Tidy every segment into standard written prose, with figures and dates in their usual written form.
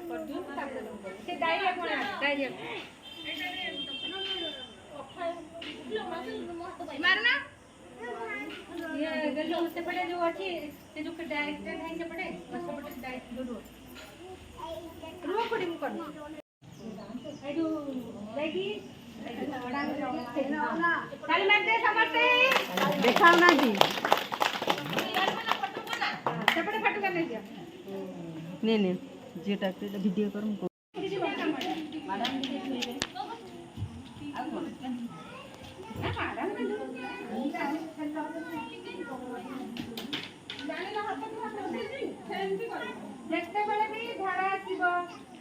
कर दूं से डायरिया कोन डायरिया मारना ये गल्लो से पड़े जो अच्छी से जो डायरेक्ट है से पड़े बस पड़े डायरेक्ट जो रो पड़ी मु कर ए जो लेगी ताली मारते समझते देखाओ ना जी सेपटे फट कर नहीं दिया नहीं नहीं जेटा के वीडियो करूं को देखते बेले भी झड़ा आसीबो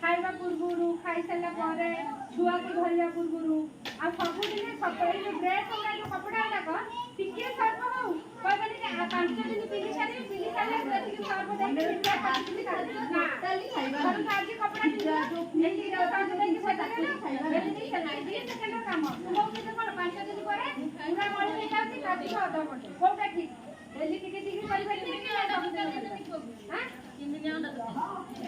खाइबा पूर्वरु खाइ सला परे छुआ को धरिया पूर्वरु आ सब दिन सकाळे जो ड्रेस हमरा जो कपड़ा लगा टिके सर्व हो कहबनी जे 5 दिन पिली सारी ड्रेस के सर्व दे के 5 दिन ना ताली खाइबा हम आज कपड़ा जो एली रौता दे के पता खाइबा एली से नहीं दिए से केना काम हो के कोन 5 दिन करे पूरा मळी ले जाती काटी अधा घंटे कोटा ठीक एली टिके टिके करि बैठी के सब दिन हां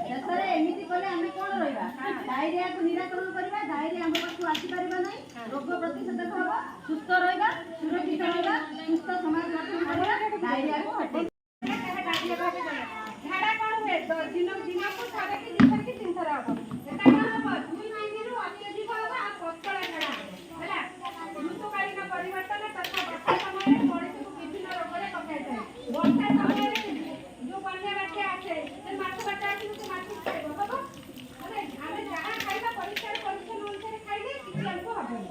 देशरे एमिति कले हम कोन रहबा डायरिया को निराकरण करबा डायरिया हम पास आसी परबा नै रोग प्रतिशोधक होबा सुस्थ रहबा सुरक्षित रहबा सुस्थ समाज गठन होबा डायरिया को हटे झाड़ा कोन हुए दिन को सारे के दिन के 3 थरा हो एटा कोन हो 2 महीने रो अत्यधिक होबा आ पतला झाड़ा हैला ऋतुकालीन परिवर्तन तथा वर्षा समय रे मनुष्य को विभिन्न रोग रे पकाई जाय वर्षा समय रे जो बन्या बाटे आछे से माछ बाटे आछे से माछ खाइबो बाबा अरे आमे जहां खाइबा परिष्कार परिच्छन्न अनुसार खाइले किछि हमको हबनी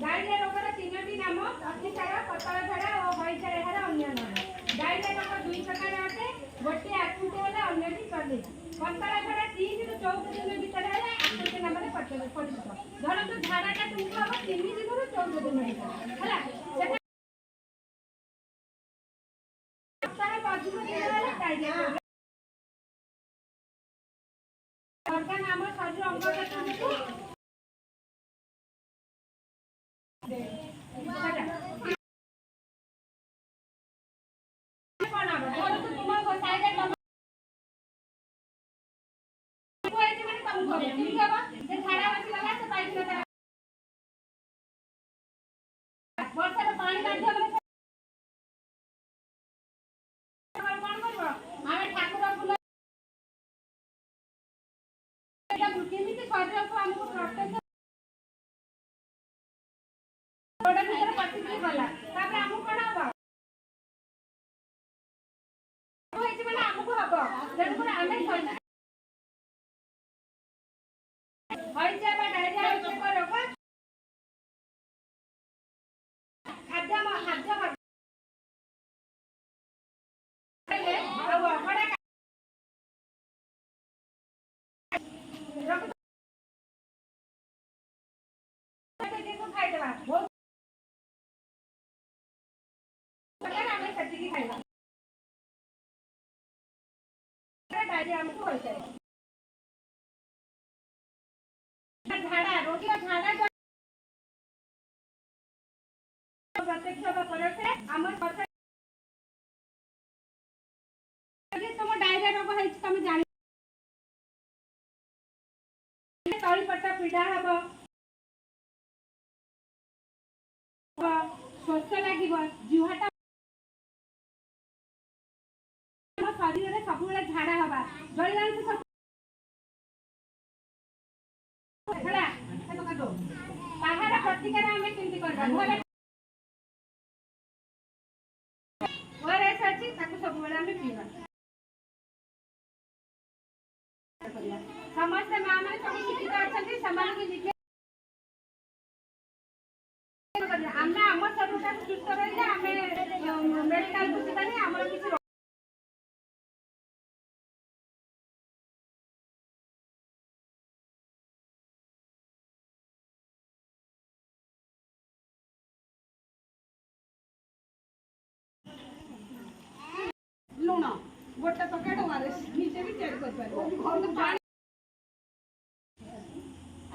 डायरिया रोगर तीनटी नाम अतिसार पतला झाड़ा और हईसा एहार अन्य नाम डायरिया रोग दुई प्रकार अटे गोटे आकुटे होला अन्यटी चले पतला झाड़ा 3 ରୁ 14 दिन भीतर होला आकुटे नाम रे परिचित धर तो झाड़ाटा तुमको अब 3 दिन ରୁ 14 दिन होला सेटा सप्ताह बाजू में होला डायरिया organ ଆମ ଶରୀର ଅଙ୍ଗ ଗଠନକୁ କଣ ହବ ଧର ତୁ ତୁମ ସାଇଡ ତମ କୋଇଛି ମାନେ ତମକୁ ଠିକ ହବ ସେ ଝାଡା ବସି ଗଲା ସେ ପାଇଛି ନା ବର୍ଷାର ପାଣି ମାଧ୍ୟମରେ କଣ କରିବ ଆମେ ଠାକୁର ଫୁଲ केमिति शरीरको हमको प्रत्यक्ष बड़ा भीतर पट्टी गला तापर हमको कोन हबो होइछि माने हमको हबो जण पर आमे होइछा बा डायरिया होइछ को रोग खाद्य पहले अब बड़ा को खाइ देबा बहुत प्रकार हमें सब्जी की खाइबा डायरिया हमको होय छै झाड़ा रोगी झाड़ा प्रत्यक्ष व परोक्ष हमर परोक्ष तुम डायरिया रोग है तुम जानि तळी पट्टा पीड़ा हबो स्वस्थ लागिबो जीवाटा शरीर रे सब बेला झाड़ा हबा जळियान सब खड़ा ए तो काटो बाहर प्रतिकार हमें केमति करबा घरे सच्ची ताको सब बेला हमें पीबा समस्त मां माने सब शिक्षित अछंती समान के लिखे हमने हमर शरीरटा सुस्थ रहिले हमें मेडिकल को जिबानी हमर किछि लूण गोटे पकेट ओआरएस नीचे भी चेक कर पारो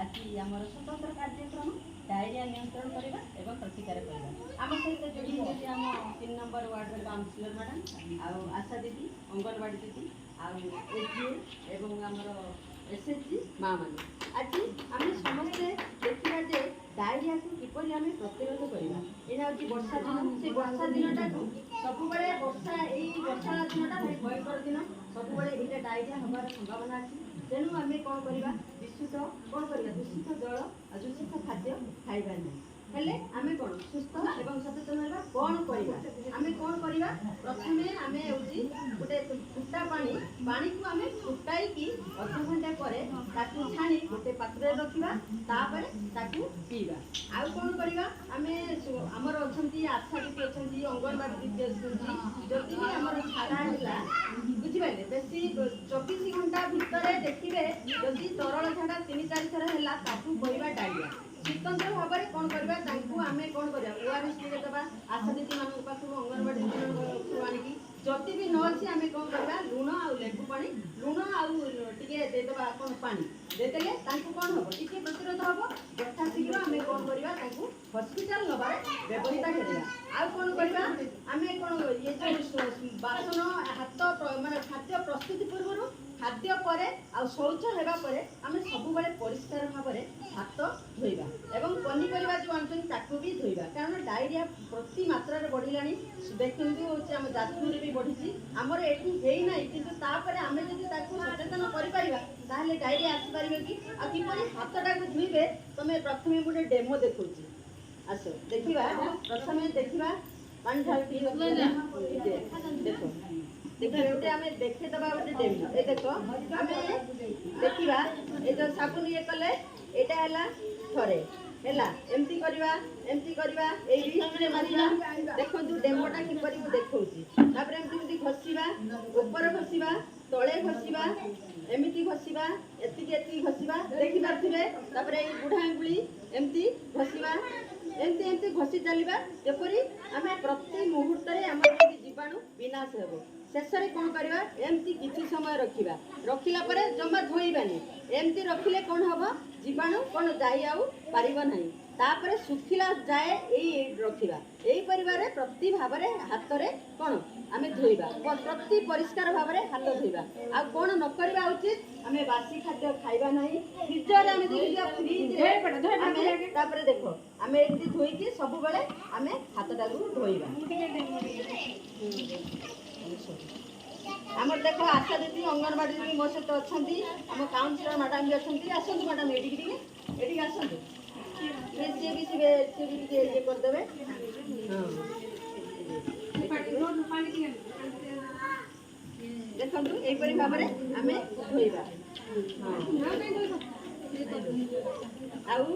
आज आमर स्वतंत्र कार्यक्रम डायरिया नियंत्रण करवा एवं प्रतिकार करवा आम सहित जोड़ी आम 3 नंबर वार्ड रे काउंसिलर मैडम आशा दीदी अंगनवाड़ी दीदी एजीए एवं आमर SHG ମା ମାନେ ଆଜି ଆମେ ସମସ୍ତେ ଦେଖିବା ଯେ ଡାଇରିଆକୁ କିପରି ଆମେ ପ୍ରତିରୋଧ କରିବା। ଏଇଟା ହେଉଛି ବର୍ଷା ଦିନ। ସେ ବର୍ଷା ଦିନଟାକୁ ସବୁବେଳେ ଏଇ ବର୍ଷା ଦିନଟା ଭାରି ଭୟଙ୍କର ଦିନ। ସବୁବେଳେ ଏଇଟା ଡାଇରିଆ ହେବାର ସମ୍ଭାବନା ଅଛି। ତେଣୁ ଆମେ କ'ଣ କରିବା, ଦୂଷିତ ଜଳ ଆଉ ଦୂଷିତ ଖାଦ୍ୟ ଖାଇବା ନାହିଁ। ହେଲେ ଆମେ କ'ଣ ସୁସ୍ଥ ଏବଂ ସଚେତନ ହେବା। କ'ଣ କରିବା, ଆମେ କ'ଣ କରିବା, ପ୍ରଥମେ ଆମେ ହେଉଛି ଗୋଟେ ଫୁଟା ପାଣିକୁ ଆମେ ଫୁଟାଇକି ଅଧଘଣ୍ଟା ପରେ ତାକୁ ଛାଣି ଗୋଟେ ପାତ୍ରରେ ରଖିବା, ତାପରେ ତାକୁ ପିଇବା। ଆଉ କ'ଣ କରିବା, ଆମେ ଆମର ଅଛନ୍ତି ଆଶା ଦିଦି ଅଛନ୍ତି, ଅଙ୍ଗନବାଡ଼ି ଦିଦି ଅଛନ୍ତି, ଯଦି ବି ଆମର ଝାଡ଼ା ହେଲା, ବୁଝିପାରିଲେ, ବେଶୀ 24 ଘଣ୍ଟା ଭିତରେ ଦେଖିବେ ଯଦି ତରଳ ଝାଡ଼ା 3-4 ଥର ହେଲା ତାକୁ କହିବା ଡାଇରିଆ। ସ୍ୱତନ୍ତ୍ର ଭାବରେ କ'ଣ କରିବା, ତାଙ୍କୁ ଆମେ କ'ଣ କରିବା, ORS ଟିକେ ଦେବା ଆଶା ଦିଦିମାନଙ୍କ ପାଖରୁ, ଅଙ୍ଗନବାଡ଼ି ଦିଦିମାନଙ୍କ ପାଖରୁ ଆଣିକି। ଯଦି ବି ନ ଅଛି ଆମେ କ'ଣ କରିବା, ଲୁଣ ଆଉ ଲେମ୍ବୁ ପାଣି, ଲୁଣ ଆଉ ଟିକେ ଦେଇଦେବା କ'ଣ ପାଣି ଦେଇଦେଲେ ତାଙ୍କୁ କ'ଣ ହେବ, ଟିକେ ପ୍ରତିରୋଧ ହେବ। ଯଥା ଶୀଘ୍ର ଆମେ କ'ଣ କରିବା, ତାଙ୍କୁ ହସ୍ପିଟାଲ ନେବାର ବ୍ୟବସ୍ଥା କରିବା। ଆଉ କ'ଣ କରିବା, ଆମେ କ'ଣ ଇଏ ଯେଉଁ ବାସନ ହାତ ମାନେ ଖାଦ୍ୟ ପ୍ରସ୍ତୁତି ପୂର୍ବରୁ, ଖାଦ୍ୟ ପରେ ଆଉ ଶୌଚ ହେବା ପରେ ଆମେ ସବୁବେଳେ ପରିଷ୍କାର ଭାବରେ ହାତ ଧୋଇବା ଏବଂ ପନିପରିବା ଯେଉଁ ଆଣୁଛନ୍ତି ତାକୁ ବି ଧୋଇବା। କାରଣ ଡାଇରିଆ ପ୍ରତି ମାତ୍ରାରେ ବଢ଼ିଲାଣି। ଦେଖନ୍ତୁ ହେଉଛି ଆମ ଯାଜପୁରରେ ବି ବଢ଼ିଛି, ଆମର ଏଠି ହେଇନାହିଁ, କିନ୍ତୁ ତାପରେ ଆମେ ଯଦି ତାକୁ ସଚେତନ କରିପାରିବା ତାହେଲେ ଡାଇରିଆ ଆସିପାରିବ କି। ଆଉ କିପରି ହାତଟାକୁ ଧୋଇବେ, ତମେ ପ୍ରଥମେ ଗୋଟେ ଡେମୋ ଦେଖାଉଛି, ଆସ ଦେଖିବା। ପ୍ରଥମେ ଦେଖିବା, ପାଣି ଢାଳିକି ଦେଖ ଗୋଟେ ଆମେ ଦେଖେଇଦେବା ଗୋଟେ ଡେମୋ। ଏ ଦେଖ, ଆମେ ଦେଖିବା ଏ ଯେଉଁ ସାବୁନ ଇଏ କଲେ ଏଇଟା ହେଲା ଥରେ ହେଲା, ଏମିତି କରିବା, ଏଇ ରିଷ୍ଟରେ ମାରିବା। ଦେଖନ୍ତୁ ଡେମୋଟା କିପରି ମୁଁ ଦେଖାଉଛି। ତାପରେ ଏମିତି ଘଷିବା, ଉପରେ ଘଷିବା, ତଳେ ଘଷିବା, ଏମିତି ଘଷିବା, ଏତିକି ଘଷିବା, ଦେଖିପାରୁଥିବେ। ତାପରେ ଏଇ ବୁଢ଼ା ଆଙ୍ଗୁଳି ଏମିତି ଘଷିବା, ଏମିତି ଘଷି ଚାଲିବା, ଯେପରି ଆମେ ପ୍ରତି ମୁହୂର୍ତ୍ତରେ ଆମର ଯଦି ଜୀବାଣୁ ବିନାଶ ହେବ। ଶେଷରେ କ'ଣ କରିବା, ଏମିତି କିଛି ସମୟ ରଖିଲା ପରେ ଜମା ଧୋଇବାନି। ଏମିତି ରଖିଲେ କ'ଣ ହେବ, ଜୀବାଣୁ କ'ଣ ଯାଇ ଆଉ ପାରିବ ନାହିଁ। ତାପରେ ଶୁଖିଲା ଯାଏ ଏଇ ରଖିବା। ଏହିପରି ଭାବରେ ପ୍ରତି ଭାବରେ ହାତରେ କ'ଣ ଆମେ ଧୋଇବା, ପ୍ରତି ପରିଷ୍କାର ଭାବରେ ହାତ ଧୋଇବା। ଆଉ କ'ଣ ନ କରିବା ଉଚିତ, ଆମେ ବାସି ଖାଦ୍ୟ ଖାଇବା ନାହିଁ। ଫ୍ରିଜରେ ଆମେ ଦେଖିବା, ଫ୍ରିଜରେ ଆମେ ତାପରେ ଦେଖ ଆମେ ଏମିତି ଧୋଇକି ସବୁବେଳେ ଆମେ ହାତଟାକୁ ଧୋଇବା। ଆମର ଦେଖ ଆଶା ଦିଦି, ଅଙ୍ଗନବାଡ଼ି ଦିଦି ମୋ ସହିତ ଅଛନ୍ତି, ଆମ କାଉନ୍ସିଲର ମ୍ୟାଡ଼ାମ୍ ବି ଅଛନ୍ତି। ଆସନ୍ତୁ ମ୍ୟାଡ଼ାମ୍, ଏଠିକି ଆସନ୍ତୁ। ସିଏ ବି ଟିକେ ଇଏ କରିଦେବେ। ଦେଖନ୍ତୁ ଏହିପରି ଭାବରେ ଆମେ ଧୋଇବା। ଆଉ